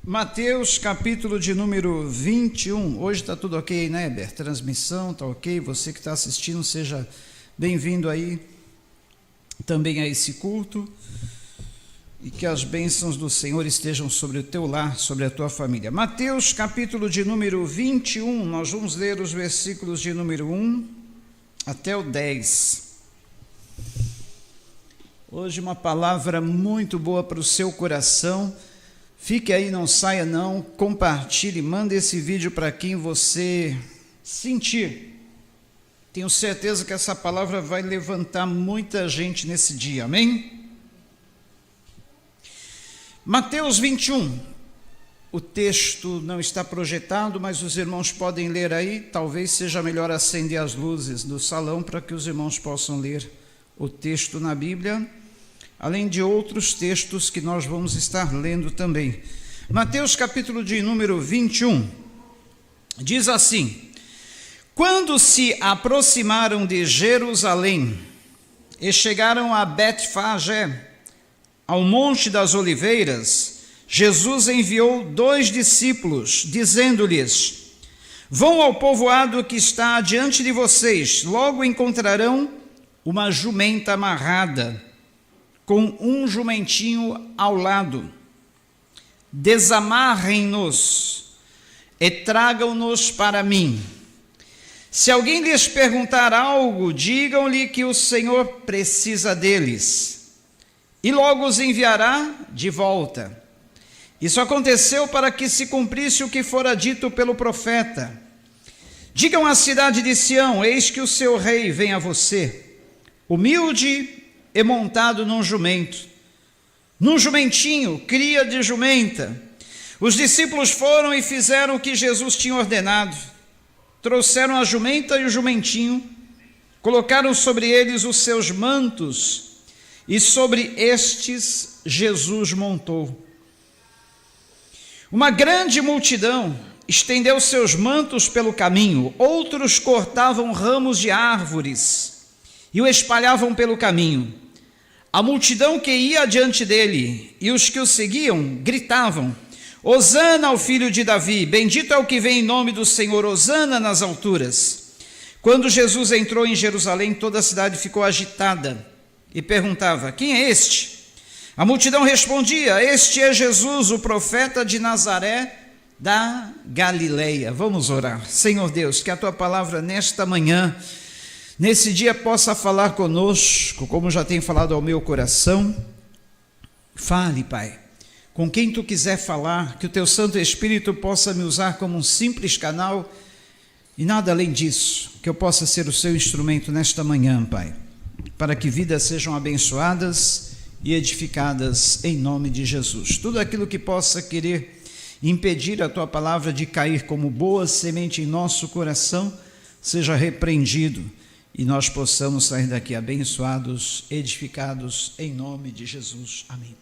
Mateus, capítulo de número 21. Hoje está tudo ok, né, Heber? Transmissão está ok. Você que está assistindo, seja bem-vindo aí também a esse culto. E que as bênçãos do Senhor estejam sobre o teu lar, sobre a tua família. Mateus, capítulo de número 21. Nós vamos ler os versículos de número 1 até o 10. Hoje uma palavra muito boa para o seu coração. Fique aí, não saia não, compartilhe, manda esse vídeo para quem você sentir. Tenho certeza que essa palavra vai levantar muita gente nesse dia, amém? Mateus 21, o texto não está projetado, mas os irmãos podem ler aí, talvez seja melhor acender as luzes do salão para que os irmãos possam ler o texto na Bíblia, além de outros textos que nós vamos estar lendo também. Mateus capítulo de número 21, diz assim: Quando se aproximaram de Jerusalém e chegaram a Betfagé, ao Monte das Oliveiras, Jesus enviou 2 discípulos, dizendo-lhes: Vão ao povoado que está diante de vocês, logo encontrarão uma jumenta amarrada, com um jumentinho ao lado. Desamarrem-nos e tragam-nos para mim. Se alguém lhes perguntar algo, digam-lhe que o Senhor precisa deles, e logo os enviará de volta. Isso aconteceu para que se cumprisse o que fora dito pelo profeta. Digam à cidade de Sião: eis que o seu rei vem a você, humilde e montado num jumento, num jumentinho, cria de jumenta. Os discípulos foram e fizeram o que Jesus tinha ordenado. Trouxeram a jumenta e o jumentinho, colocaram sobre eles os seus mantos, e sobre estes Jesus montou. Uma grande multidão estendeu seus mantos pelo caminho, outros cortavam ramos de árvores e o espalhavam pelo caminho. A multidão que ia adiante dele e os que o seguiam gritavam: Hosana ao filho de Davi, bendito é o que vem em nome do Senhor, hosana nas alturas. Quando Jesus entrou em Jerusalém, toda a cidade ficou agitada e perguntava: quem é este? A multidão respondia: este é Jesus, o profeta de Nazaré da Galileia. Vamos orar. Senhor Deus, que a tua palavra nesta manhã, nesse dia, possa falar conosco, como já tem falado ao meu coração. Fale, Pai, com quem tu quiser falar, que o teu Santo Espírito possa me usar como um simples canal e nada além disso, que eu possa ser o seu instrumento nesta manhã, Pai, para que vidas sejam abençoadas e edificadas em nome de Jesus. Tudo aquilo que possa querer impedir a tua palavra de cair como boa semente em nosso coração, seja repreendido e nós possamos sair daqui abençoados, edificados em nome de Jesus. Amém.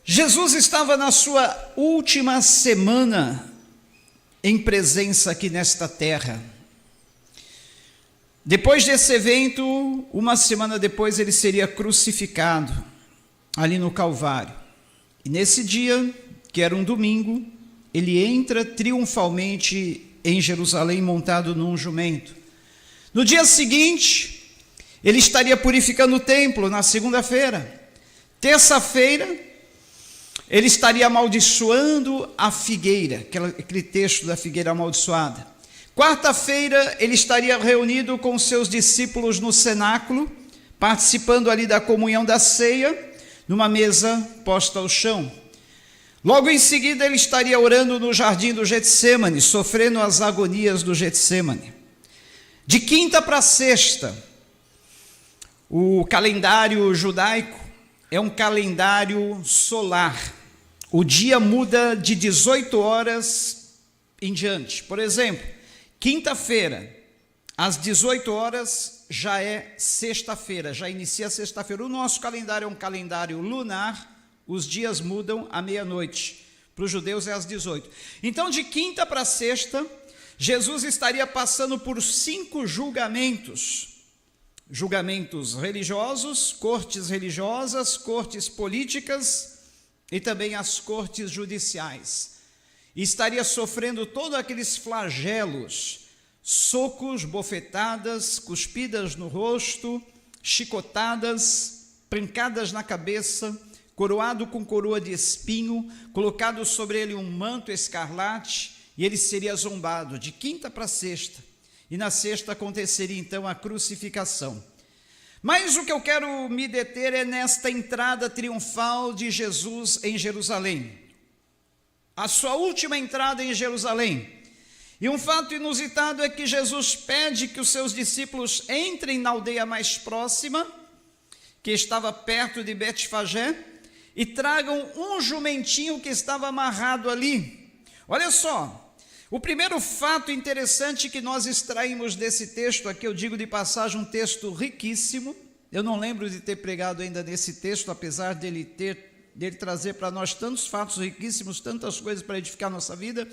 Jesus estava na sua última semana em presença aqui nesta terra. Depois desse evento, uma semana depois, ele seria crucificado ali no Calvário. E nesse dia, que era um domingo, ele entra triunfalmente em Jerusalém montado num jumento. No dia seguinte, ele estaria purificando o templo na segunda-feira. Terça-feira, ele estaria amaldiçoando a figueira, aquele texto da figueira amaldiçoada. Quarta-feira, ele estaria reunido com seus discípulos no cenáculo, participando ali da comunhão da ceia, numa mesa posta ao chão. Logo em seguida, ele estaria orando no jardim do Getsêmani, sofrendo as agonias do Getsêmani. De quinta para sexta, o calendário judaico é um calendário solar. O dia muda de 18 horas em diante. Por exemplo, quinta-feira, às 18 horas, já é sexta-feira, já inicia sexta-feira. O nosso calendário é um calendário lunar, os dias mudam à meia-noite. Para os judeus é às 18. Então, de quinta para sexta, Jesus estaria passando por 5 julgamentos. Julgamentos religiosos, cortes religiosas, cortes políticas e também às cortes judiciais. E estaria sofrendo todos aqueles flagelos, socos, bofetadas, cuspidas no rosto, chicotadas, pancadas na cabeça, coroado com coroa de espinho, colocado sobre ele um manto escarlate, e ele seria zombado de quinta para sexta, e na sexta aconteceria então a crucificação. Mas o que eu quero me deter é nesta entrada triunfal de Jesus em Jerusalém, a sua última entrada em Jerusalém. E um fato inusitado é que Jesus pede que os seus discípulos entrem na aldeia mais próxima, que estava perto de Betfagé, e tragam um jumentinho que estava amarrado ali. Olha só, o primeiro fato interessante que nós extraímos desse texto aqui, eu digo de passagem, um texto riquíssimo. Eu não lembro de ter pregado ainda nesse texto, apesar dele trazer para nós tantos fatos riquíssimos, tantas coisas para edificar a nossa vida.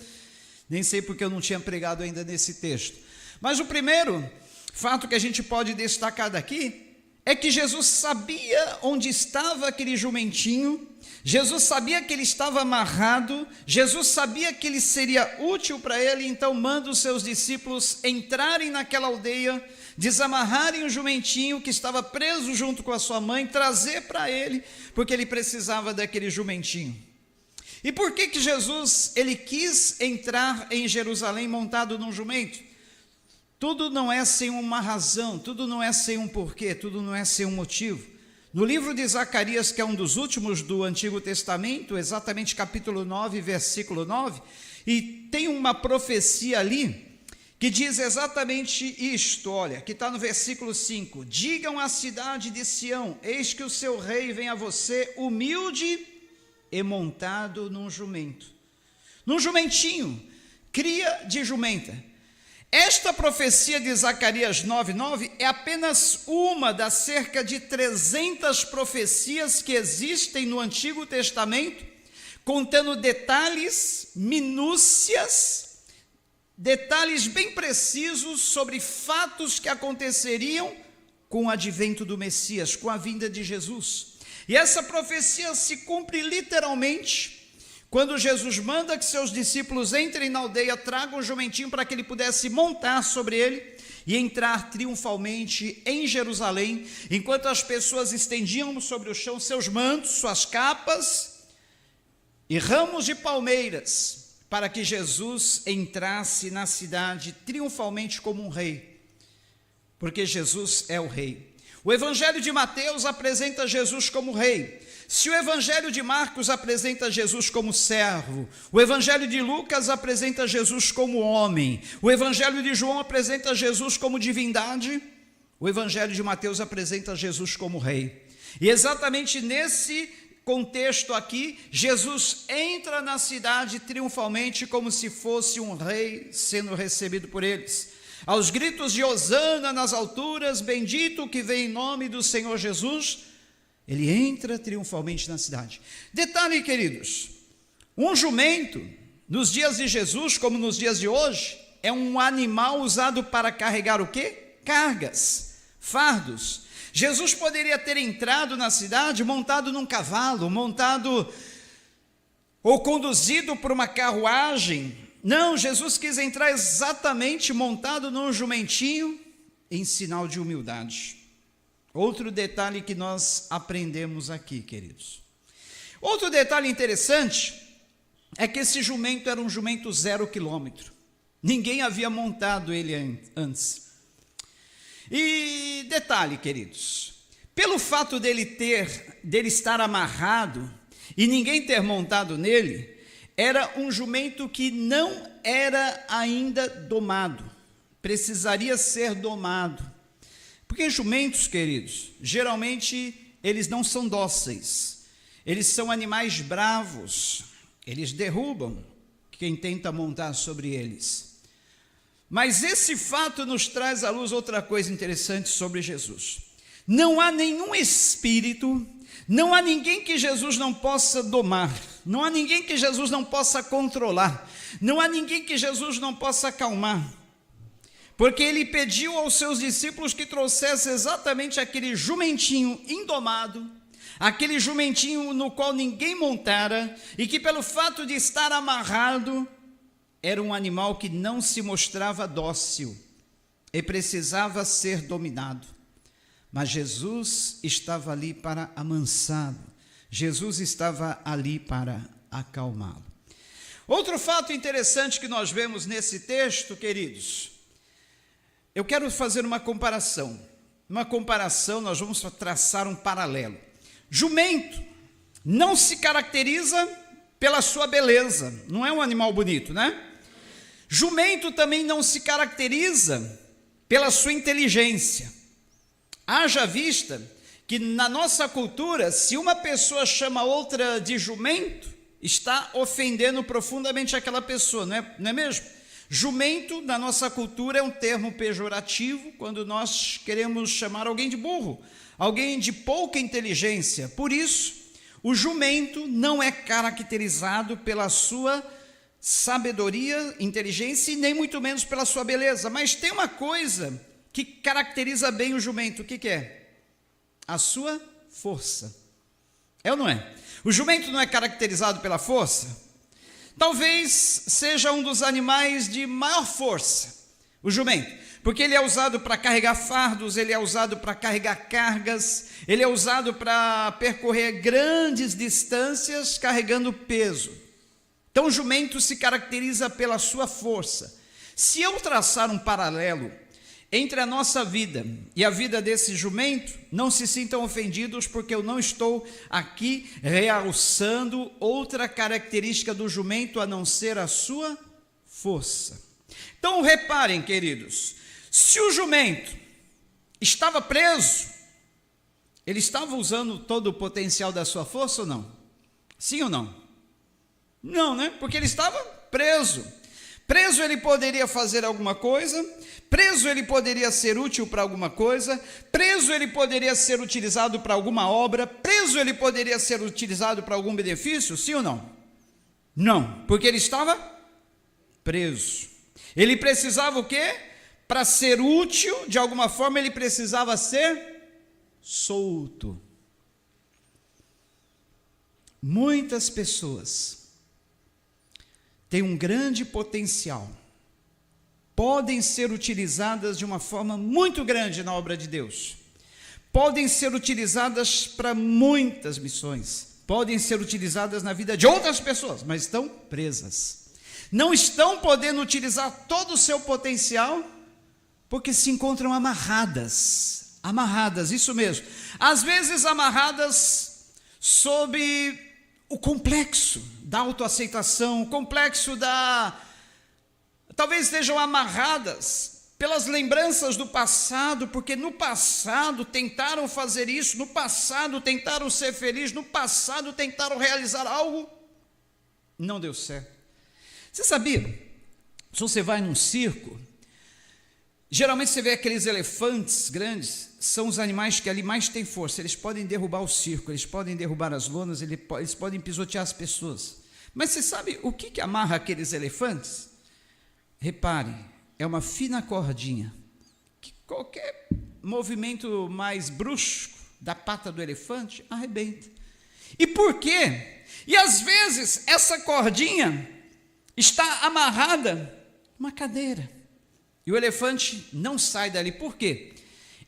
Nem sei porque eu não tinha pregado ainda nesse texto. Mas o primeiro fato que a gente pode destacar daqui é que Jesus sabia onde estava aquele jumentinho, Jesus sabia que ele estava amarrado, Jesus sabia que ele seria útil para ele, então manda os seus discípulos entrarem naquela aldeia, desamarrarem o jumentinho que estava preso junto com a sua mãe, trazer para ele, porque ele precisava daquele jumentinho. E por que Jesus ele quis entrar em Jerusalém montado num jumento? Tudo não é sem uma razão, tudo não é sem um porquê, tudo não é sem um motivo. No livro de Zacarias, que é um dos últimos do Antigo Testamento, exatamente capítulo 9, versículo 9, e tem uma profecia ali, que diz exatamente isto, olha, que está no versículo 5, digam à cidade de Sião, eis que o seu rei vem a você, humilde e montado num jumento, num jumentinho, cria de jumenta. Esta profecia de Zacarias 9:9 é apenas uma das cerca de 300 profecias que existem no Antigo Testamento, contando detalhes, minúcias, detalhes bem precisos sobre fatos que aconteceriam com o advento do Messias, com a vinda de Jesus. E essa profecia se cumpre literalmente quando Jesus manda que seus discípulos entrem na aldeia, tragam um jumentinho para que ele pudesse montar sobre ele e entrar triunfalmente em Jerusalém, enquanto as pessoas estendiam sobre o chão seus mantos, suas capas e ramos de palmeiras, para que Jesus entrasse na cidade triunfalmente como um rei, porque Jesus é o rei. O Evangelho de Mateus apresenta Jesus como rei. Se o Evangelho de Marcos apresenta Jesus como servo, o Evangelho de Lucas apresenta Jesus como homem, o Evangelho de João apresenta Jesus como divindade, o Evangelho de Mateus apresenta Jesus como rei. E exatamente nesse contexto aqui, Jesus entra na cidade triunfalmente como se fosse um rei sendo recebido por eles. Aos gritos de Hosana nas alturas, bendito o que vem em nome do Senhor Jesus, ele entra triunfalmente na cidade. Detalhe, queridos, um jumento, nos dias de Jesus, como nos dias de hoje, é um animal usado para carregar o quê? Cargas, fardos. Jesus poderia ter entrado na cidade montado num cavalo, montado ou conduzido por uma carruagem. Não, Jesus quis entrar exatamente montado num jumentinho, em sinal de humildade. Outro detalhe que nós aprendemos aqui, queridos. Outro detalhe interessante é que esse jumento era um jumento 0 quilômetro. Ninguém havia montado ele antes. E detalhe, queridos, pelo fato dele estar amarrado e ninguém ter montado nele, era um jumento que não era ainda domado, precisaria ser domado. Porque jumentos, queridos, geralmente eles não são dóceis, eles são animais bravos, eles derrubam quem tenta montar sobre eles. Mas esse fato nos traz à luz outra coisa interessante sobre Jesus. Não há nenhum espírito, não há ninguém que Jesus não possa domar, não há ninguém que Jesus não possa controlar, não há ninguém que Jesus não possa acalmar. Porque ele pediu aos seus discípulos que trouxessem exatamente aquele jumentinho indomado, aquele jumentinho no qual ninguém montara, e que pelo fato de estar amarrado, era um animal que não se mostrava dócil e precisava ser dominado. Mas Jesus estava ali para amansá-lo, Jesus estava ali para acalmá-lo. Outro fato interessante que nós vemos nesse texto, queridos, eu quero fazer uma comparação. Nós vamos traçar um paralelo. Jumento não se caracteriza pela sua beleza, não é um animal bonito, né? Jumento também não se caracteriza pela sua inteligência. Haja vista que na nossa cultura, se uma pessoa chama outra de jumento, está ofendendo profundamente aquela pessoa, não é mesmo? Jumento, na nossa cultura, é um termo pejorativo quando nós queremos chamar alguém de burro, alguém de pouca inteligência. Por isso, o jumento não é caracterizado pela sua sabedoria, inteligência e nem muito menos pela sua beleza. Mas tem uma coisa que caracteriza bem o jumento, o que é? A sua força. É ou não é? O jumento não é caracterizado pela força? Talvez seja um dos animais de maior força, o jumento, porque ele é usado para carregar fardos, ele é usado para carregar cargas, ele é usado para percorrer grandes distâncias carregando peso. Então o jumento se caracteriza pela sua força. Se eu traçar um paralelo entre a nossa vida e a vida desse jumento, não se sintam ofendidos, porque eu não estou aqui realçando outra característica do jumento a não ser a sua força. Então reparem, queridos, se o jumento estava preso, ele estava usando todo o potencial da sua força ou não? Sim ou não? Não, né? Porque ele estava preso. Preso ele poderia fazer alguma coisa, preso ele poderia ser útil para alguma coisa, preso ele poderia ser utilizado para alguma obra, preso ele poderia ser utilizado para algum benefício, sim ou não? Não, porque ele estava preso. Ele precisava o quê? Para ser útil, de alguma forma ele precisava ser solto. Muitas pessoas têm um grande potencial, podem ser utilizadas de uma forma muito grande na obra de Deus, podem ser utilizadas para muitas missões, podem ser utilizadas na vida de outras pessoas, mas estão presas, não estão podendo utilizar todo o seu potencial, porque se encontram amarradas, isso mesmo, às vezes amarradas sob o complexo da autoaceitação, o complexo talvez estejam amarradas pelas lembranças do passado, porque no passado tentaram fazer isso, no passado tentaram ser felizes, no passado tentaram realizar algo, não deu certo. Você sabia? Se você vai num circo, geralmente você vê aqueles elefantes grandes, são os animais que ali mais têm força, eles podem derrubar o circo, eles podem derrubar as lonas, eles podem pisotear as pessoas. Mas você sabe o que amarra aqueles elefantes? Repare, é uma fina cordinha, que qualquer movimento mais brusco da pata do elefante arrebenta. E por quê? E às vezes essa cordinha está amarrada numa cadeira, e o elefante não sai dali. Por quê?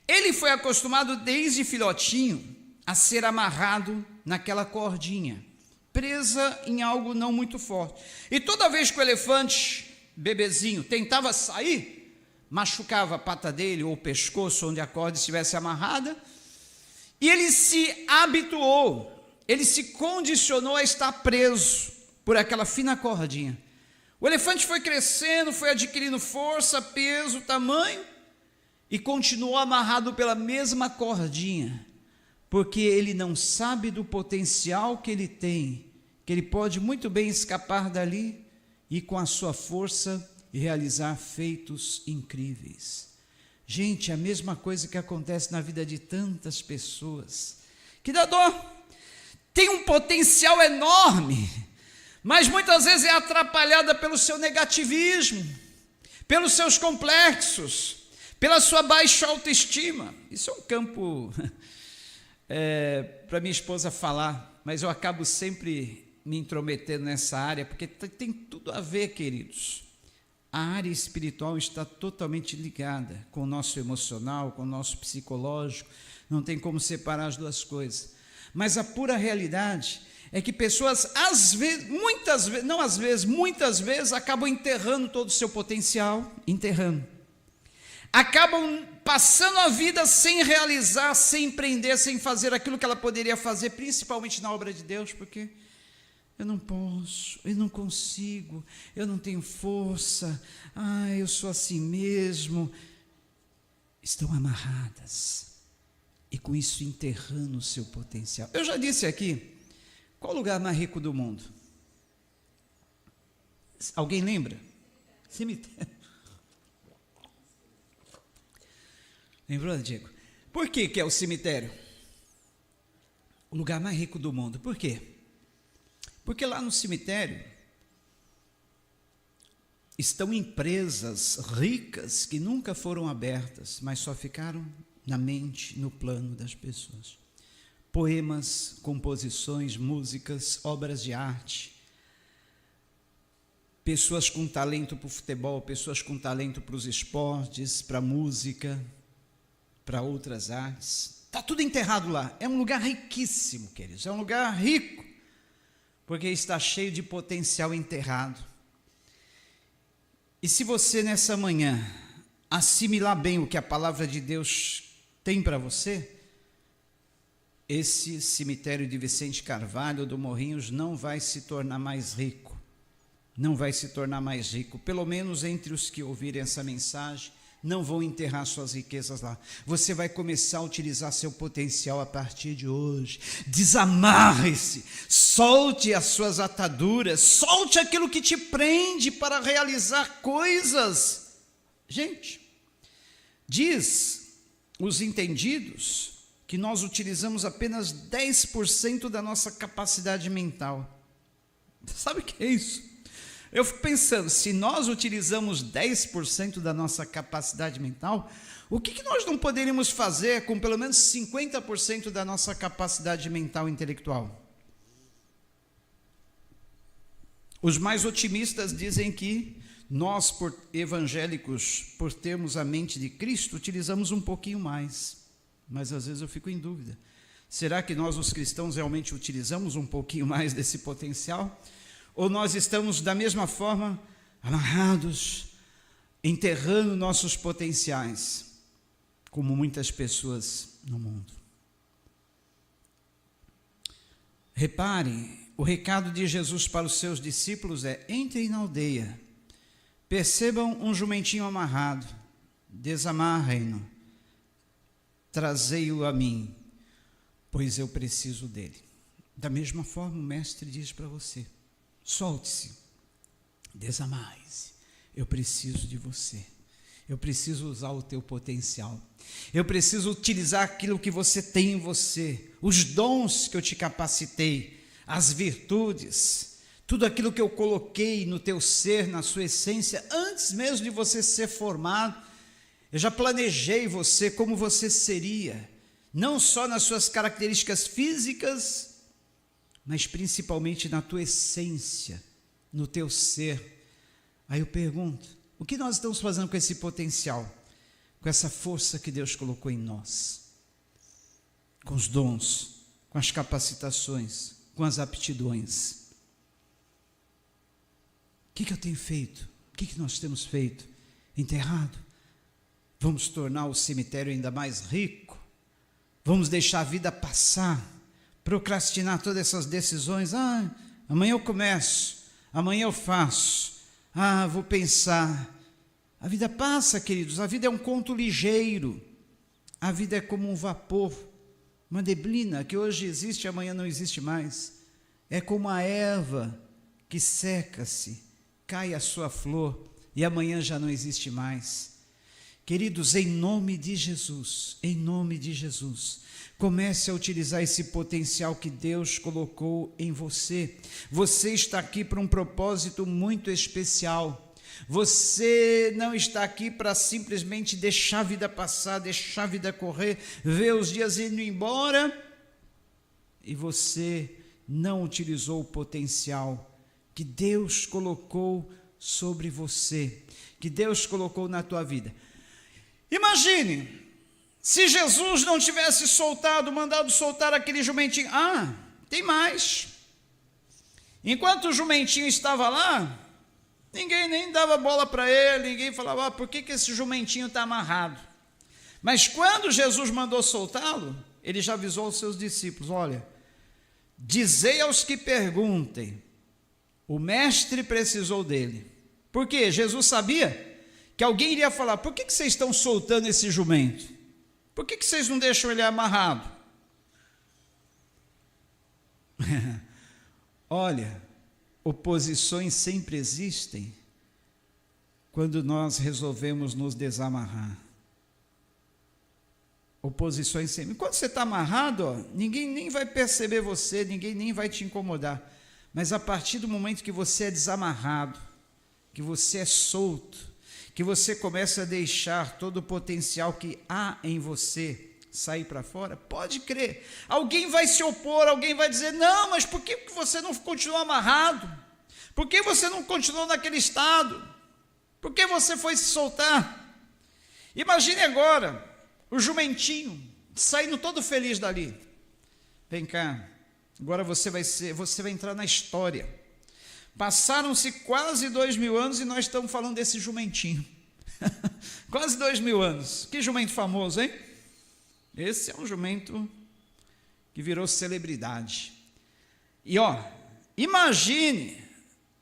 Ele foi acostumado desde filhotinho a ser amarrado naquela cordinha, presa em algo não muito forte. E toda vez que o elefante, bebezinho, tentava sair, machucava a pata dele ou o pescoço onde a corda estivesse amarrada, e ele se habituou, ele se condicionou a estar preso por aquela fina cordinha. O elefante foi crescendo, foi adquirindo força, peso, tamanho, e continuou amarrado pela mesma cordinha, porque ele não sabe do potencial que ele tem, que ele pode muito bem escapar dali e com a sua força realizar feitos incríveis. Gente, a mesma coisa que acontece na vida de tantas pessoas, que dá dó, tem um potencial enorme, mas muitas vezes é atrapalhada pelo seu negativismo, pelos seus complexos, pela sua baixa autoestima. Isso é um campo para minha esposa falar, mas eu acabo sempre me intrometendo nessa área, porque tem tudo a ver, queridos. A área espiritual está totalmente ligada com o nosso emocional, com o nosso psicológico, não tem como separar as duas coisas. Mas a pura realidade é que pessoas, às vezes, muitas vezes, acabam enterrando todo o seu potencial, acabam passando a vida sem realizar, sem empreender, sem fazer aquilo que ela poderia fazer, principalmente na obra de Deus, porque eu não posso, eu não consigo, eu não tenho força, eu sou assim mesmo. Estão amarradas e com isso enterrando o seu potencial. Eu já disse aqui, qual o lugar mais rico do mundo? Alguém lembra? Cemitério. Lembrou, Diego? Por que é o cemitério? O lugar mais rico do mundo. Por quê? Porque lá no cemitério estão empresas ricas que nunca foram abertas, mas só ficaram na mente, no plano das pessoas. Poemas, composições, músicas, obras de arte, pessoas com talento para o futebol, pessoas com talento para os esportes, para a música, para outras artes. Está tudo enterrado lá. É um lugar riquíssimo, queridos. É um lugar rico, porque está cheio de potencial enterrado. E se você nessa manhã assimilar bem o que a palavra de Deus tem para você, esse cemitério de Vicente Carvalho do Morrinhos não vai se tornar mais rico. Não vai se tornar mais rico, pelo menos entre os que ouvirem essa mensagem, não vão enterrar suas riquezas lá. Você vai começar a utilizar seu potencial a partir de hoje. Desamarre-se, solte as suas ataduras, solte aquilo que te prende para realizar coisas. Gente, diz os entendidos que nós utilizamos apenas 10% da nossa capacidade mental. Sabe o que é isso? Eu fico pensando, se nós utilizamos 10% da nossa capacidade mental, o que nós não poderíamos fazer com pelo menos 50% da nossa capacidade mental e intelectual? Os mais otimistas dizem que nós, por evangélicos, por termos a mente de Cristo, utilizamos um pouquinho mais. Mas às vezes eu fico em dúvida. Será que nós, os cristãos, realmente utilizamos um pouquinho mais desse potencial? Ou nós estamos da mesma forma amarrados, enterrando nossos potenciais, como muitas pessoas no mundo? Repare, o recado de Jesus para os seus discípulos é: entrem na aldeia, percebam um jumentinho amarrado, desamarrem-no, trazei-o a mim, pois eu preciso dele. Da mesma forma, o mestre diz para você: solte-se, desamarre-se, eu preciso de você, eu preciso usar o teu potencial, eu preciso utilizar aquilo que você tem em você, os dons que eu te capacitei, as virtudes, tudo aquilo que eu coloquei no teu ser, na sua essência, antes mesmo de você ser formado. Eu já planejei você como você seria, não só nas suas características físicas, mas principalmente na tua essência, no teu ser. Aí eu pergunto, o que nós estamos fazendo com esse potencial, com essa força que Deus colocou em nós, com os dons, com as capacitações, com as aptidões? O que eu tenho feito? O que nós temos feito? Enterrado? Vamos tornar o cemitério ainda mais rico? Vamos deixar a vida passar? Procrastinar todas essas decisões? Amanhã eu começo, amanhã eu faço, vou pensar. A vida passa, queridos, a vida é um conto ligeiro, a vida é como um vapor, uma neblina que hoje existe, amanhã não existe mais. É como a erva que seca-se, cai a sua flor e amanhã já não existe mais. Queridos, em nome de Jesus, comece a utilizar esse potencial que Deus colocou em você. Você está aqui para um propósito muito especial. Você não está aqui para simplesmente deixar a vida passar, deixar a vida correr, ver os dias indo embora e você não utilizou o potencial que Deus colocou sobre você, que Deus colocou na tua vida. Imagine, se Jesus não tivesse mandado soltar aquele jumentinho. Tem mais. Enquanto o jumentinho estava lá, ninguém nem dava bola para ele, ninguém falava, por que esse jumentinho está amarrado? Mas quando Jesus mandou soltá-lo, ele já avisou aos seus discípulos, olha, dizei aos que perguntem, o mestre precisou dele. Por quê? Jesus sabia que alguém iria falar, por que vocês estão soltando esse jumento? Por que vocês não deixam ele amarrado? Olha, oposições sempre existem quando nós resolvemos nos desamarrar. Oposições sempre. Quando você está amarrado, ninguém nem vai perceber você, ninguém nem vai te incomodar. Mas a partir do momento que você é desamarrado, que você é solto, que você começa a deixar todo o potencial que há em você sair para fora, pode crer, alguém vai se opor, alguém vai dizer, não, mas por que você não continuou amarrado? Por que você não continuou naquele estado? Por que você foi se soltar? Imagine agora, o jumentinho saindo todo feliz dali. Vem cá, agora você vai entrar na história. Passaram-se quase 2000 anos e nós estamos falando desse jumentinho. Quase 2000 anos. Que jumento famoso, hein? Esse é um jumento que virou celebridade. E imagine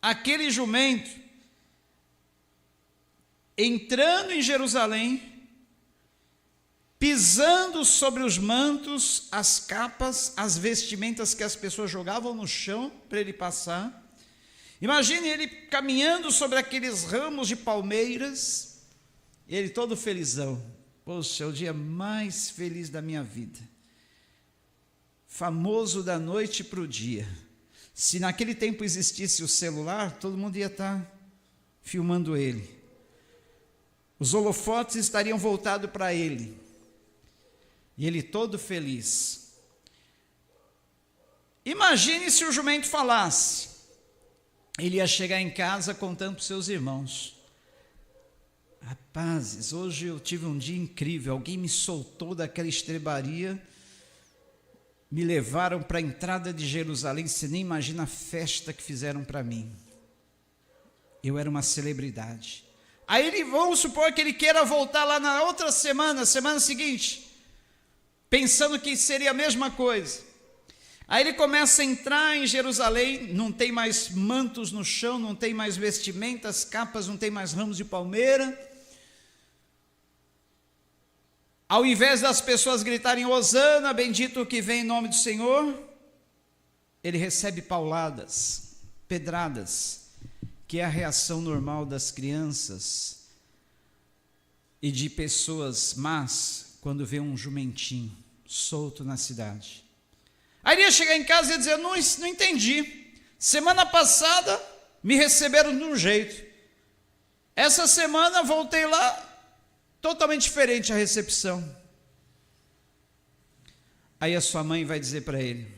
aquele jumento entrando em Jerusalém, pisando sobre os mantos, as capas, as vestimentas que as pessoas jogavam no chão para ele passar. Imagine ele caminhando sobre aqueles ramos de palmeiras, ele todo felizão. Poxa, é o dia mais feliz da minha vida. Famoso da noite para o dia. Se naquele tempo existisse o celular, todo mundo ia estar filmando ele. Os holofotes estariam voltados para ele. E ele todo feliz. Imagine se o jumento falasse. Ele ia chegar em casa contando para os seus irmãos. Rapazes, hoje eu tive um dia incrível. Alguém me soltou daquela estrebaria. Me levaram para a entrada de Jerusalém. Você nem imagina a festa que fizeram para mim. Eu era uma celebridade. Aí vamos supor que ele queira voltar lá na outra semana seguinte, pensando que seria a mesma coisa. Aí ele começa a entrar em Jerusalém, não tem mais mantos no chão, não tem mais vestimentas, capas, não tem mais ramos de palmeira. Ao invés das pessoas gritarem, Hosana, bendito o que vem em nome do Senhor, ele recebe pauladas, pedradas, que é a reação normal das crianças e de pessoas más, quando vê um jumentinho solto na cidade. Aí ele ia chegar em casa e ia dizer, não entendi, semana passada me receberam de um jeito, essa semana voltei lá, totalmente diferente a recepção. Aí a sua mãe vai dizer para ele,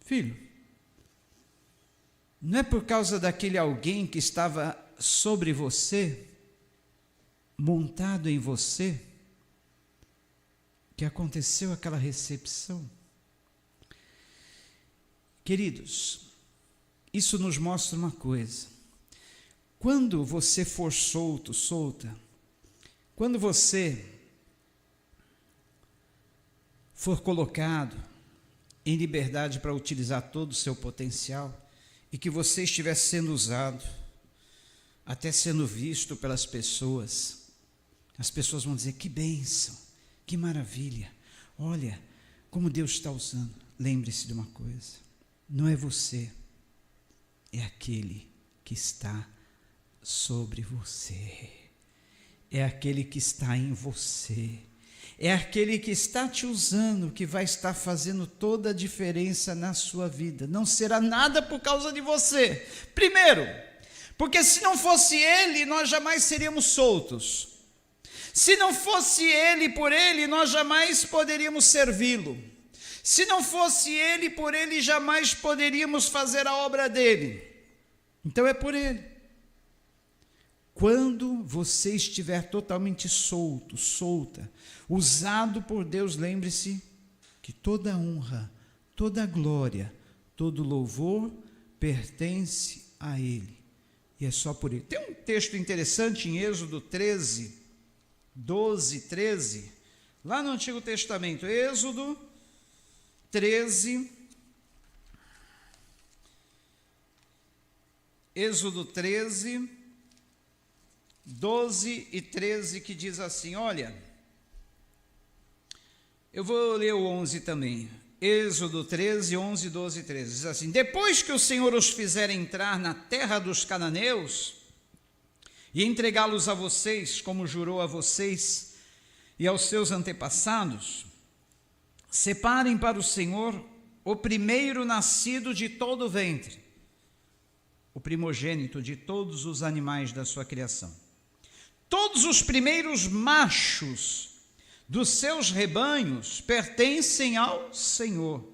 filho, não é por causa daquele alguém que estava sobre você, montado em você, que aconteceu aquela recepção? Queridos, isso nos mostra uma coisa. Quando você for solto, solta, quando você for colocado em liberdade para utilizar todo o seu potencial, e que você estiver sendo usado, até sendo visto pelas pessoas, as pessoas vão dizer, que bênção, que maravilha, olha como Deus está usando. Lembre-se de uma coisa, não é você, é aquele que está sobre você, é aquele que está em você, é aquele que está te usando, que vai estar fazendo toda a diferença na sua vida. Não será nada por causa de você. Primeiro, porque se não fosse ele, nós jamais seríamos soltos. Se não fosse ele por ele, nós jamais poderíamos servi-lo. Se não fosse ele, por ele jamais poderíamos fazer a obra dele. Então é por ele. Quando você estiver totalmente solto, solta, usado por Deus, lembre-se que toda honra, toda glória, todo louvor pertence a ele. E é só por ele. Tem um texto interessante em Êxodo 13, 12, 13, lá no Antigo Testamento. Êxodo 13, Êxodo 13, 12 e 13, que diz assim, olha, eu vou ler o 11 também. Êxodo 13, 11, 12 e 13, diz assim: depois que o Senhor os fizer entrar na terra dos cananeus e entregá-los a vocês, como jurou a vocês e aos seus antepassados, separem para o Senhor o primeiro nascido de todo o ventre, o primogênito de todos os animais da sua criação. Todos os primeiros machos dos seus rebanhos pertencem ao Senhor.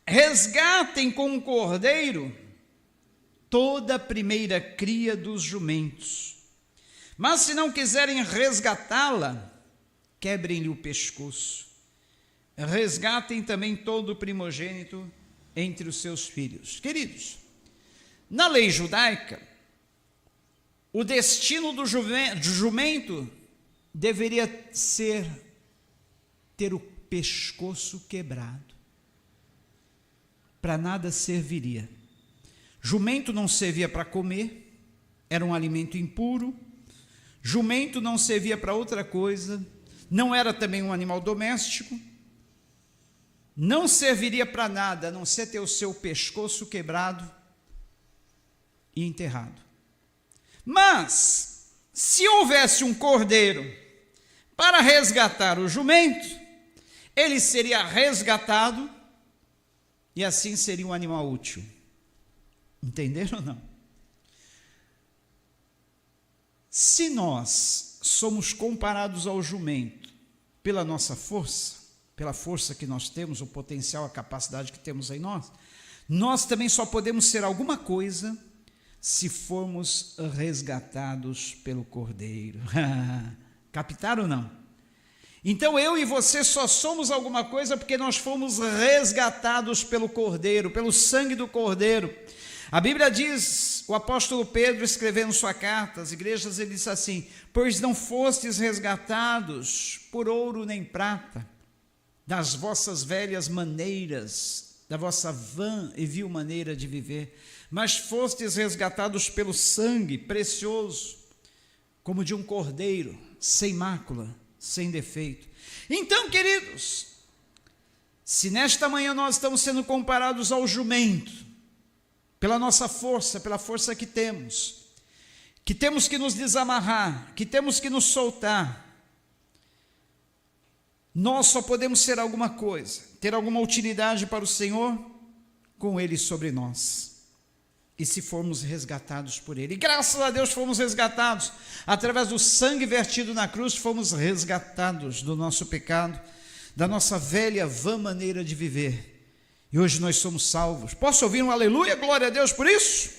Resgatem com um cordeiro toda a primeira cria dos jumentos. Mas se não quiserem resgatá-la, quebrem-lhe o pescoço. Resgatem também todo o primogênito entre os seus filhos. Queridos, na lei judaica, o destino do jumento deveria ter o pescoço quebrado. Para nada serviria. Jumento não servia para comer, era um alimento impuro. Jumento não servia para outra coisa, não era também um animal doméstico. Não serviria para nada, a não ser ter o seu pescoço quebrado e enterrado. Mas, se houvesse um cordeiro para resgatar o jumento, ele seria resgatado e assim seria um animal útil. Entenderam ou não? Se nós somos comparados ao jumento pela nossa força, pela força que nós temos, o potencial, a capacidade que temos em nós, nós também só podemos ser alguma coisa se formos resgatados pelo Cordeiro. Captaram ou não? Então eu e você só somos alguma coisa porque nós fomos resgatados pelo Cordeiro, pelo sangue do Cordeiro. A Bíblia diz, o apóstolo Pedro escrevendo sua carta às igrejas, ele diz assim: pois não fostes resgatados por ouro nem prata, das vossas velhas maneiras, da vossa vã e vil maneira de viver, mas fostes resgatados pelo sangue precioso, como de um cordeiro, sem mácula, sem defeito. Então, queridos, se nesta manhã nós estamos sendo comparados ao jumento, pela nossa força, pela força que temos que nos desamarrar, que temos que nos soltar, nós só podemos ser alguma coisa, ter alguma utilidade para o Senhor, com Ele sobre nós, e se formos resgatados por Ele. E graças a Deus fomos resgatados, através do sangue vertido na cruz, fomos resgatados do nosso pecado, da nossa velha vã maneira de viver, e hoje nós somos salvos. Posso ouvir um aleluia, glória a Deus por isso?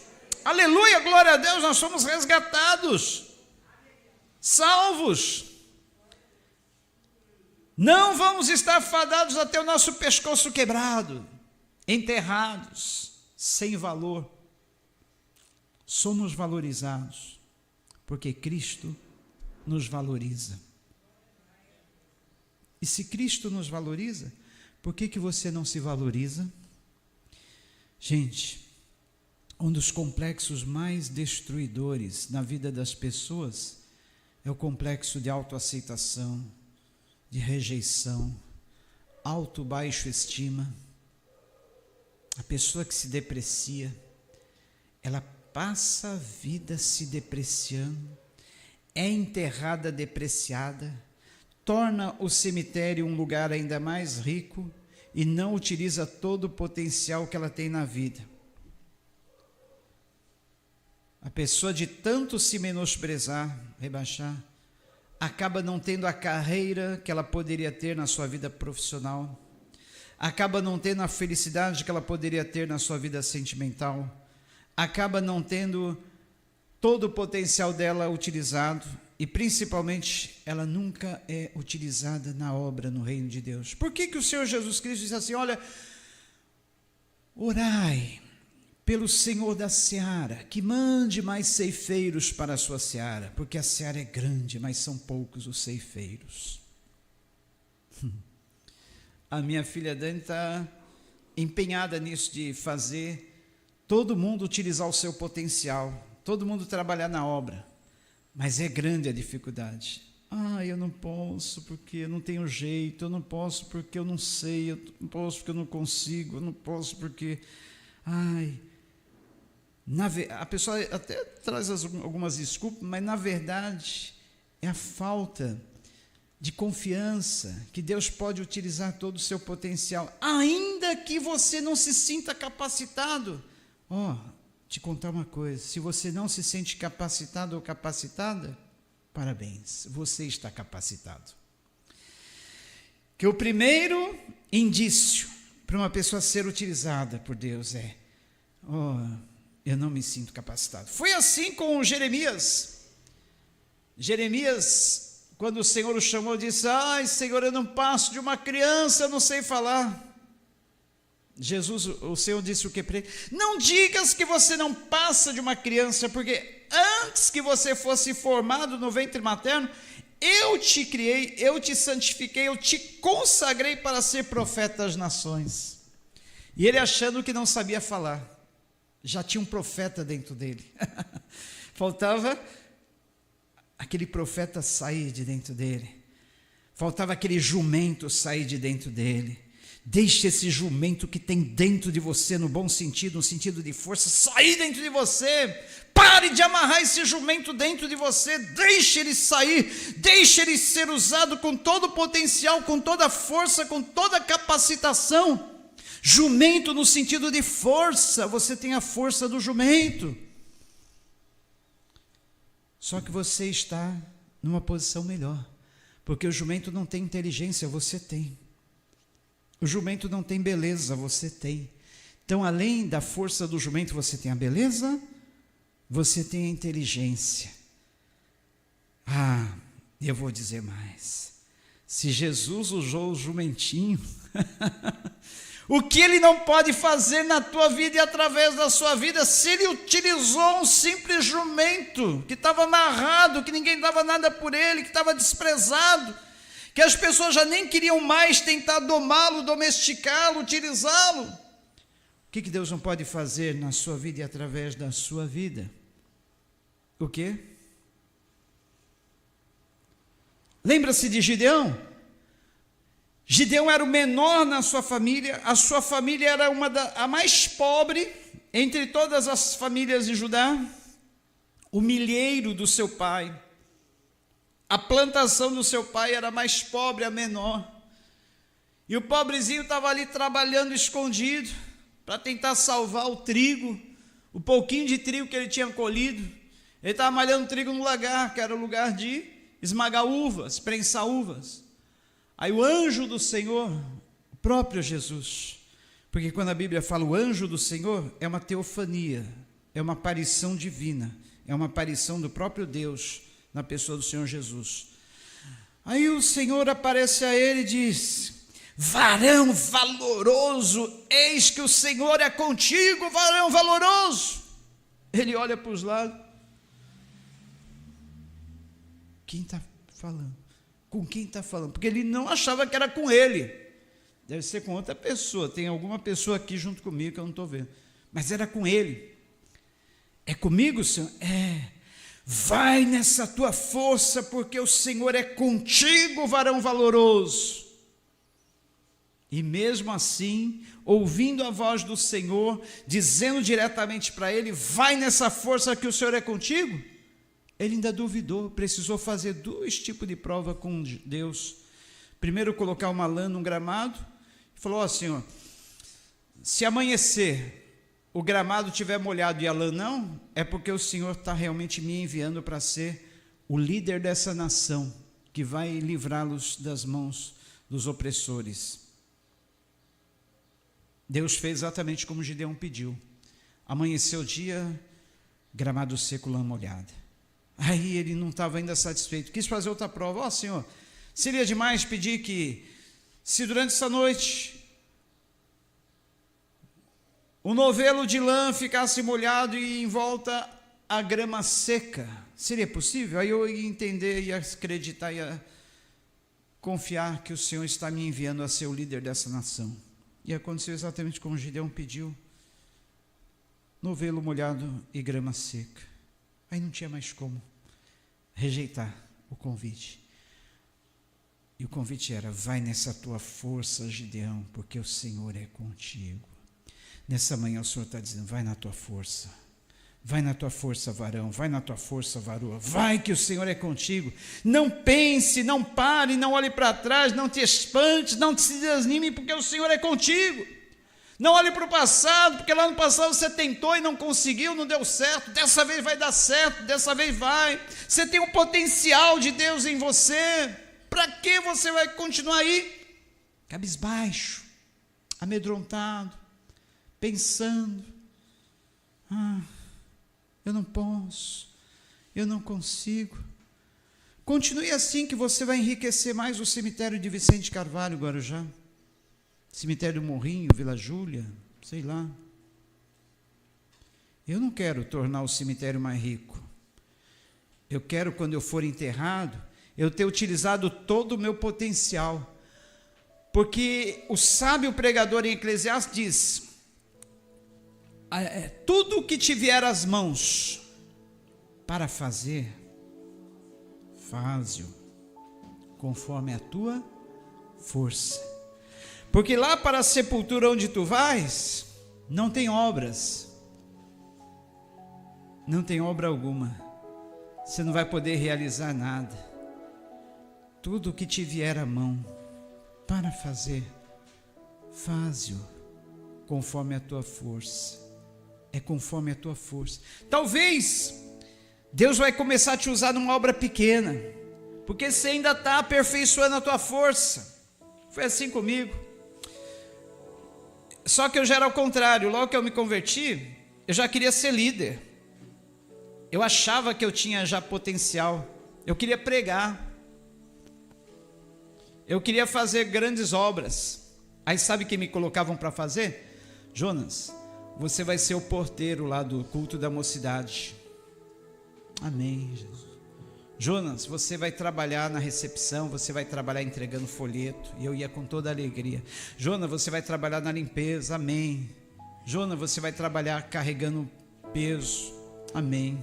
Aleluia, glória a Deus, nós somos resgatados, salvos. Não vamos estar fadados a ter o nosso pescoço quebrado, enterrados, sem valor. Somos valorizados, porque Cristo nos valoriza. E se Cristo nos valoriza, por que você não se valoriza? Gente, um dos complexos mais destruidores na vida das pessoas é o complexo de autoaceitação, de rejeição, baixo estima. A pessoa que se deprecia, ela passa a vida se depreciando, é enterrada depreciada, torna o cemitério um lugar ainda mais rico e não utiliza todo o potencial que ela tem na vida. A pessoa, de tanto se menosprezar, rebaixar, acaba não tendo a carreira que ela poderia ter na sua vida profissional, acaba não tendo a felicidade que ela poderia ter na sua vida sentimental, acaba não tendo todo o potencial dela utilizado, e principalmente ela nunca é utilizada na obra no reino de Deus. Por que o Senhor Jesus Cristo diz assim, olha, orai pelo Senhor da seara, que mande mais ceifeiros para a sua seara, porque a seara é grande, mas são poucos os ceifeiros. A minha filha Dani está empenhada nisso, de fazer todo mundo utilizar o seu potencial, todo mundo trabalhar na obra, mas é grande a dificuldade. Eu não posso porque eu não tenho jeito, eu não posso porque eu não sei, eu não posso porque eu não consigo, eu não posso porque... A pessoa até traz algumas desculpas, mas na verdade é a falta de confiança que Deus pode utilizar todo o seu potencial, ainda que você não se sinta capacitado. Te contar uma coisa, se você não se sente capacitado ou capacitada, parabéns, você está capacitado. Que o primeiro indício para uma pessoa ser utilizada por Deus é, eu não me sinto capacitado. Foi assim com Jeremias. Jeremias, quando o Senhor o chamou, disse, Senhor, eu não passo de uma criança, eu não sei falar. O Senhor disse o que para ele? Não digas que você não passa de uma criança, porque antes que você fosse formado no ventre materno, eu te criei, eu te santifiquei, eu te consagrei para ser profeta das nações. E ele, achando que não sabia falar, já tinha um profeta dentro dele. Faltava aquele profeta sair de dentro dele, faltava aquele jumento sair de dentro dele. Deixe esse jumento que tem dentro de você, no bom sentido, no sentido de força, sair dentro de você. Pare de amarrar esse jumento dentro de você, deixe ele sair, deixe ele ser usado com todo o potencial, com toda a força, com toda a capacitação. Jumento no sentido de força, você tem a força do jumento. Só que você está numa posição melhor, porque o jumento não tem inteligência, você tem. O jumento não tem beleza, você tem. Então, além da força do jumento, você tem a beleza, você tem a inteligência. Eu vou dizer mais. Se Jesus usou o jumentinho, o que ele não pode fazer na tua vida e através da sua vida, se ele utilizou um simples jumento, que estava amarrado, que ninguém dava nada por ele, que estava desprezado, que as pessoas já nem queriam mais tentar domá-lo, domesticá-lo, utilizá-lo. O que Deus não pode fazer na sua vida e através da sua vida? O quê? Lembra-se de Gideão? Gideão era o menor na sua família, a sua família era a mais pobre entre todas as famílias de Judá, o milheiro do seu pai. A plantação do seu pai era mais pobre, a menor. E o pobrezinho estava ali trabalhando escondido para tentar salvar o trigo, o pouquinho de trigo que ele tinha colhido. Ele estava malhando trigo no lagar, que era o lugar de esmagar uvas, prensar uvas. Aí o anjo do Senhor, o próprio Jesus, porque quando a Bíblia fala o anjo do Senhor, é uma teofania, é uma aparição divina, é uma aparição do próprio Deus, na pessoa do Senhor Jesus. Aí o Senhor aparece a ele e diz, varão valoroso, eis que o Senhor é contigo, varão valoroso. Ele olha para os lados, quem está falando? Com quem está falando? Porque ele não achava que era com ele, deve ser com outra pessoa, tem alguma pessoa aqui junto comigo que eu não estou vendo, mas era com ele. É comigo, Senhor? Vai nessa tua força, porque o Senhor é contigo, varão valoroso. E mesmo assim, ouvindo a voz do Senhor, dizendo diretamente para ele, vai nessa força que o Senhor é contigo, ele ainda duvidou, precisou fazer 2 tipos de prova com Deus. Primeiro, colocar uma lã num gramado, e falou, Senhor, se amanhecer, o gramado estiver molhado e a lã não, é porque o Senhor está realmente me enviando para ser o líder dessa nação, que vai livrá-los das mãos dos opressores. Deus fez exatamente como Gideão pediu. Amanheceu o dia, gramado seco, lã molhada. Aí ele não estava ainda satisfeito, quis fazer outra prova. Ó, Senhor, seria demais pedir que, se durante essa noite o novelo de lã ficasse molhado e em volta a grama seca, seria possível? Aí eu ia entender, ia acreditar, ia confiar que o Senhor está me enviando a ser o líder dessa nação. E aconteceu exatamente como Gideão pediu: novelo molhado e grama seca. Aí não tinha mais como rejeitar o convite. E o convite era: vai nessa tua força, Gideão, porque o Senhor é contigo. Nessa manhã o Senhor está dizendo: vai na tua força. Vai na tua força, varão, vai na tua força, varoa, vai que o Senhor é contigo. Não pense, não pare, não olhe para trás, não te espante, não te desanime, porque o Senhor é contigo. Não olhe para o passado, porque lá no passado você tentou e não conseguiu, não deu certo. Dessa vez vai dar certo, dessa vez vai. Você tem um potencial de Deus em você. Para que você vai continuar aí? Cabisbaixo, amedrontado, pensando: eu não posso, eu não consigo. Continue assim que você vai enriquecer mais o cemitério de Vicente Carvalho, Guarujá, cemitério do Morrinho, Vila Júlia, sei lá. Eu não quero tornar o cemitério mais rico. Eu quero, quando eu for enterrado, eu ter utilizado todo o meu potencial. Porque o sábio pregador em Eclesiastes diz: tudo o que te vier às mãos para fazer, faze-o conforme a tua força. Porque lá para a sepultura onde tu vais, não tem obras. Não tem obra alguma. Você não vai poder realizar nada. Tudo o que te vier à mão para fazer, faze-o conforme a tua força. É conforme a tua força. Talvez Deus vai começar a te usar numa obra pequena, porque você ainda está aperfeiçoando a tua força. Foi assim comigo. Só que eu já era ao contrário. Logo que eu me converti, eu já queria ser líder. Eu achava que eu tinha já potencial. Eu queria pregar. Eu queria fazer grandes obras. Aí sabe o que me colocavam para fazer? Jonas, você vai ser o porteiro lá do culto da mocidade. Amém, Jesus. Jonas, você vai trabalhar na recepção, você vai trabalhar entregando folheto. E eu ia com toda alegria. Jonas, você vai trabalhar na limpeza. Amém. Jonas, você vai trabalhar carregando peso. Amém.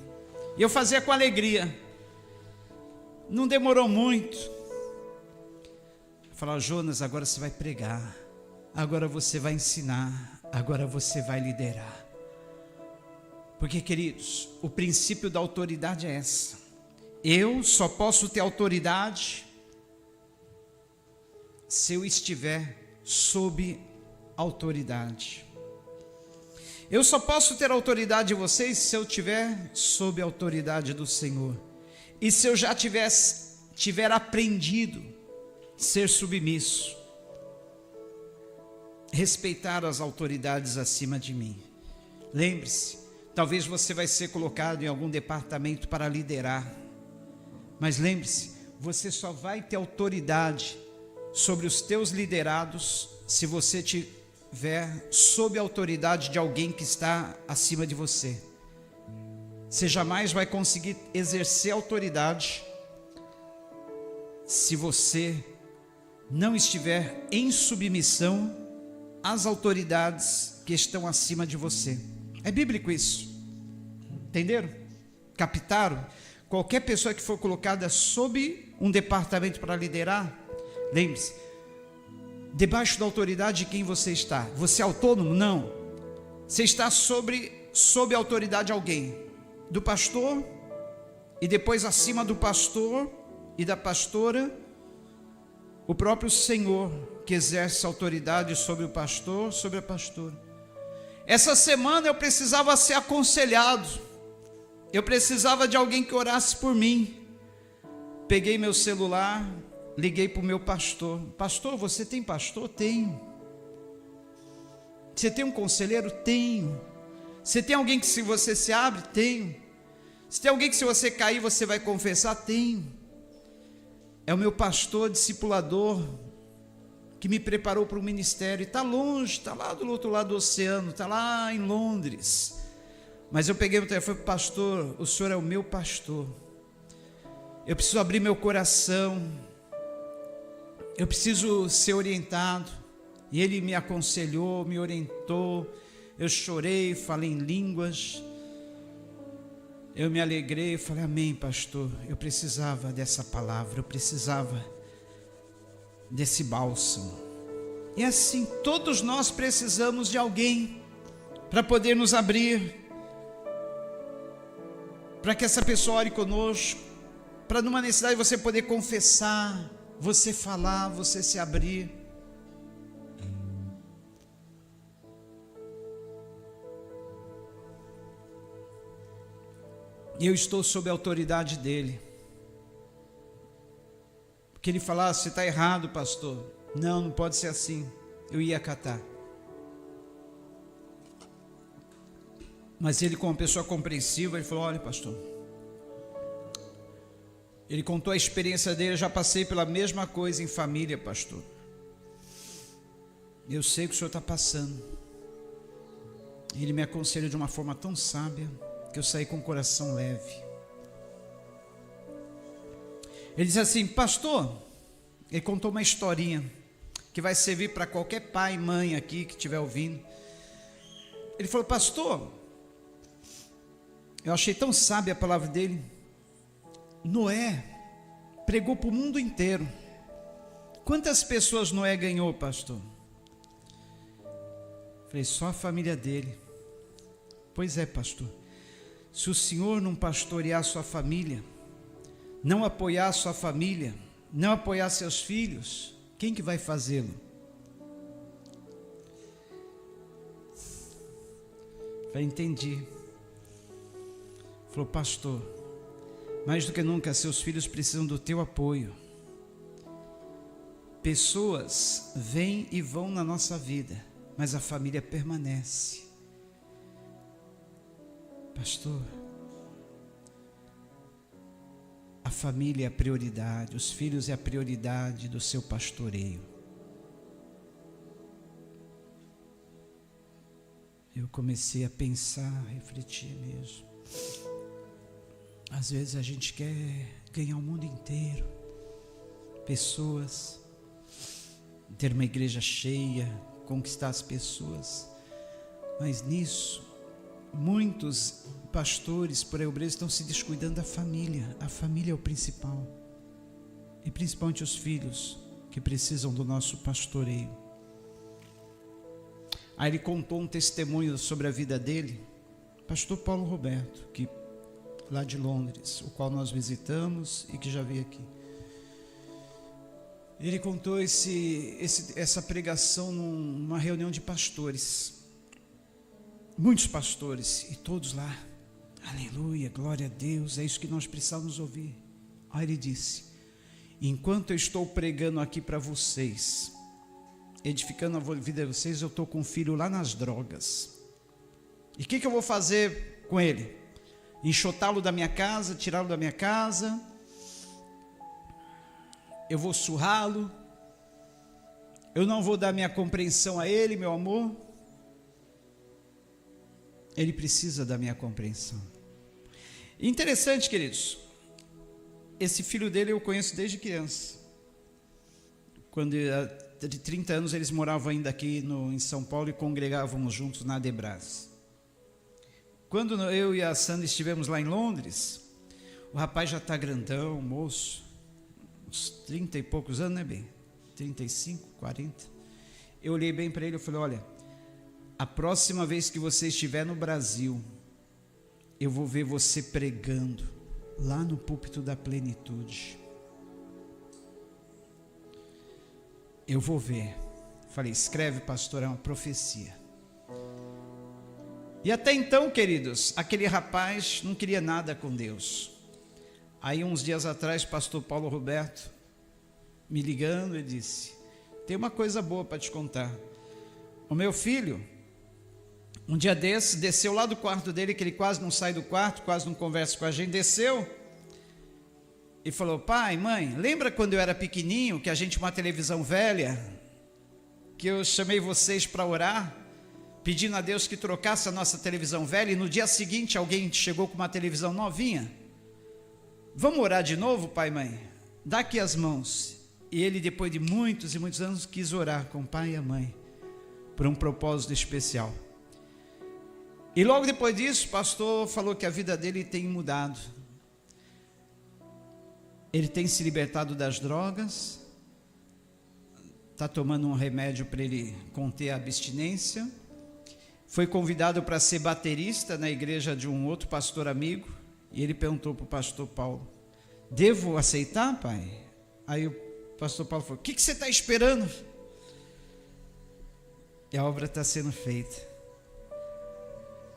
E eu fazia com alegria. Não demorou muito. Eu falava: Jonas, agora você vai pregar. Agora você vai ensinar. Agora você vai liderar. Porque, queridos, o princípio da autoridade é essa. Eu só posso ter autoridade se eu estiver sob autoridade. Eu só posso ter autoridade de vocês se eu estiver sob a autoridade do Senhor. E se eu já tiver aprendido ser submisso, respeitar as autoridades acima de mim. Lembre-se, talvez você vai ser colocado em algum departamento para liderar. Mas lembre-se, você só vai ter autoridade sobre os teus liderados se você estiver sob a autoridade de alguém que está acima de você. Você jamais vai conseguir exercer autoridade se você não estiver em submissão às autoridades que estão acima de você. É bíblico isso. Entenderam? Captaram? Qualquer pessoa que for colocada sob um departamento para liderar, lembre-se, debaixo da autoridade de quem você está. Você é autônomo? Não. Você está sob a autoridade de alguém, do pastor, e depois acima do pastor e da pastora, o próprio Senhor, que exerce autoridade sobre o pastor, sobre a pastora. Essa semana eu precisava ser aconselhado. Eu precisava de alguém que orasse por mim. Peguei meu celular, liguei para o meu pastor. Pastor, você tem pastor? Tenho. Você tem um conselheiro? Tenho. Você tem alguém que se você se abre? Tenho. Se tem alguém que se você cair você vai confessar? Tenho. É o meu pastor discipulador que me preparou para o ministério. Está longe, está lá do outro lado do oceano, está lá em Londres. Mas eu peguei o telefone e falei: pastor, o senhor é o meu pastor. Eu preciso abrir meu coração. Eu preciso ser orientado. E ele me aconselhou, me orientou. Eu chorei, falei em línguas. Eu me alegrei, falei: amém, pastor. Eu precisava dessa palavra, eu precisava desse bálsamo. E assim, todos nós precisamos de alguém para poder nos abrir, para que essa pessoa ore conosco, para numa necessidade você poder confessar, você falar, você se abrir. E eu estou sob a autoridade dele. Porque ele falava: você está errado, pastor. Não, não pode ser assim. Eu ia acatar. Mas ele, como uma pessoa compreensiva, ele falou: olha, pastor, ele contou a experiência dele. Eu já passei pela mesma coisa em família, pastor. Eu sei o que o senhor está passando. Ele me aconselhou de uma forma tão sábia que eu saí com o coração leve. Ele disse assim: pastor, ele contou uma historinha que vai servir para qualquer pai e mãe aqui que estiver ouvindo. Ele falou: pastor, eu achei tão sábia a palavra dele. Noé pregou para o mundo inteiro. Quantas pessoas Noé ganhou, pastor? Falei: só a família dele. Pois é, pastor. Se o senhor não pastorear sua família, não apoiar sua família, não apoiar seus filhos, quem que vai fazê-lo? Falei: entendi. Falou: pastor, mais do que nunca seus filhos precisam do teu apoio. Pessoas vêm e vão na nossa vida, mas a família permanece. Pastor, a família é a prioridade, os filhos é a prioridade do seu pastoreio. Eu comecei a pensar, a refletir mesmo. Às vezes a gente quer ganhar o mundo inteiro, pessoas, ter uma igreja cheia, conquistar as pessoas, mas nisso muitos pastores por aí, obreiros, estão se descuidando da família. A família é o principal, e principalmente os filhos que precisam do nosso pastoreio. Aí ele contou um testemunho sobre a vida dele, pastor Paulo Roberto, que lá de Londres, o qual nós visitamos e que já veio aqui. Ele contou essa pregação numa reunião de pastores, muitos pastores, e todos lá, aleluia, glória a Deus, é isso que nós precisamos ouvir. Aí ele disse: enquanto eu estou pregando aqui para vocês, edificando a vida de vocês, eu estou com um filho lá nas drogas. E o que eu vou fazer com ele? Enxotá-lo da minha casa, tirá-lo da minha casa? Eu vou surrá-lo? Eu não vou dar minha compreensão a ele, meu amor? Ele precisa da minha compreensão. Interessante, queridos, esse filho dele eu conheço desde criança. Quando de 30 anos eles moravam ainda aqui em São Paulo e congregávamos juntos na Adebras. Quando eu e a Sandra estivemos lá em Londres, o rapaz já está grandão, moço, uns 30 e poucos anos, né, bem? 35, 40. Eu olhei bem para ele e falei: olha, a próxima vez que você estiver no Brasil, eu vou ver você pregando lá no púlpito da plenitude. Eu vou ver. Falei: escreve, pastor, é uma profecia. E até então, queridos, aquele rapaz não queria nada com Deus. Aí uns dias atrás, pastor Paulo Roberto me ligando, ele disse: tem uma coisa boa para te contar. O meu filho Um dia desse, desceu lá do quarto dele, que ele quase não sai do quarto, quase não conversa com a gente, desceu e falou: pai, mãe, lembra quando eu era pequenininho, que a gente tinha uma televisão velha, que eu chamei vocês para orar, pedindo a Deus que trocasse a nossa televisão velha, e no dia seguinte alguém chegou com uma televisão novinha? Vamos orar de novo, pai e mãe? Dá aqui as mãos. E ele, depois de muitos e muitos anos, quis orar com o pai e a mãe, por um propósito especial. E logo depois disso, o pastor falou que a vida dele tem mudado. Ele tem se libertado das drogas, está tomando um remédio para ele conter a abstinência, foi convidado para ser baterista na igreja de um outro pastor amigo, e ele perguntou para o pastor Paulo: devo aceitar, pai? Aí o pastor Paulo falou: o que você está esperando? E a obra está sendo feita.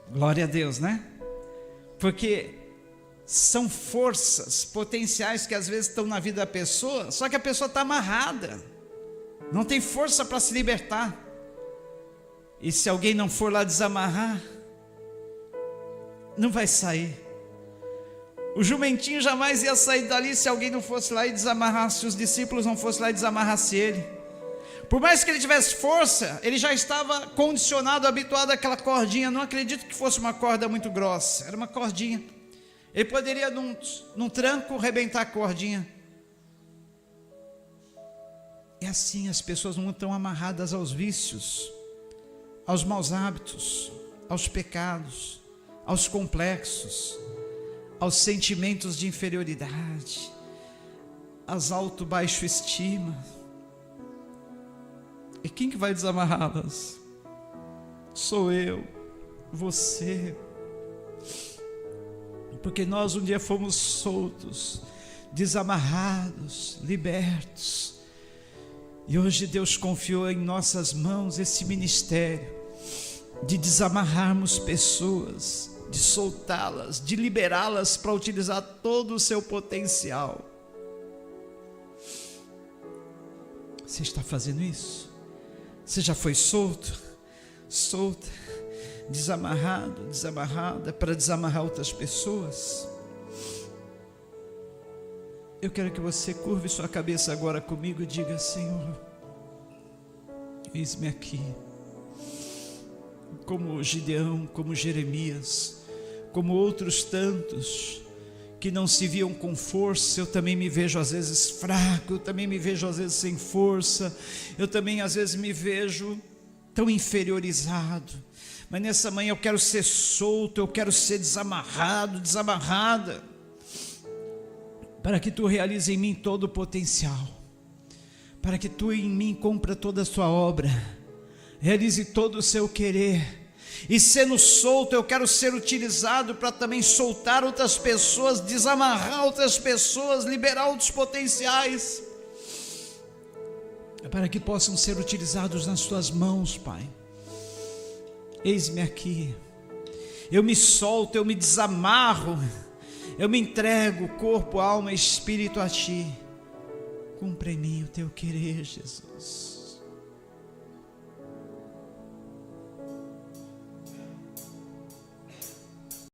Glória a Deus, né? Porque são forças potenciais que às vezes estão na vida da pessoa, só que a pessoa está amarrada, não tem força para se libertar. E se alguém não for lá desamarrar, não vai sair. O jumentinho jamais ia sair dali se alguém não fosse lá e desamarrasse, se os discípulos não fossem lá e desamarrassem ele. Por mais que ele tivesse força, ele já estava condicionado, habituado àquela cordinha. Não acredito que fosse uma corda muito grossa, era uma cordinha. Ele poderia num tranco arrebentar a cordinha. E assim as pessoas não estão amarradas aos vícios, aos maus hábitos, aos pecados, aos complexos, aos sentimentos de inferioridade, às baixo estima. E quem que vai desamarrá-las? Sou eu, você. Porque nós um dia fomos soltos, desamarrados, libertos. E hoje Deus confiou em nossas mãos esse ministério de desamarrarmos pessoas, de soltá-las, de liberá-las para utilizar todo o seu potencial. Você está fazendo isso? Você já foi solto, solta, desamarrado, desamarrada, para desamarrar outras pessoas? Eu quero que você curve sua cabeça agora comigo e diga: Senhor, eis-me aqui. Como Gideão, como Jeremias, como outros tantos que não se viam com força, eu também me vejo às vezes fraco, eu também me vejo às vezes sem força, eu também às vezes me vejo tão inferiorizado, mas nessa manhã eu quero ser solto, eu quero ser desamarrado, desamarrada, para que tu realize em mim todo o potencial, para que tu em mim cumpra toda a sua obra, realize todo o seu querer. E sendo solto, eu quero ser utilizado para também soltar outras pessoas, desamarrar outras pessoas, liberar outros potenciais, para que possam ser utilizados nas tuas mãos, Pai. Eis-me aqui, eu me solto, eu me desamarro, eu me entrego, corpo, alma e espírito a Ti. Cumpra em mim o Teu querer, Jesus.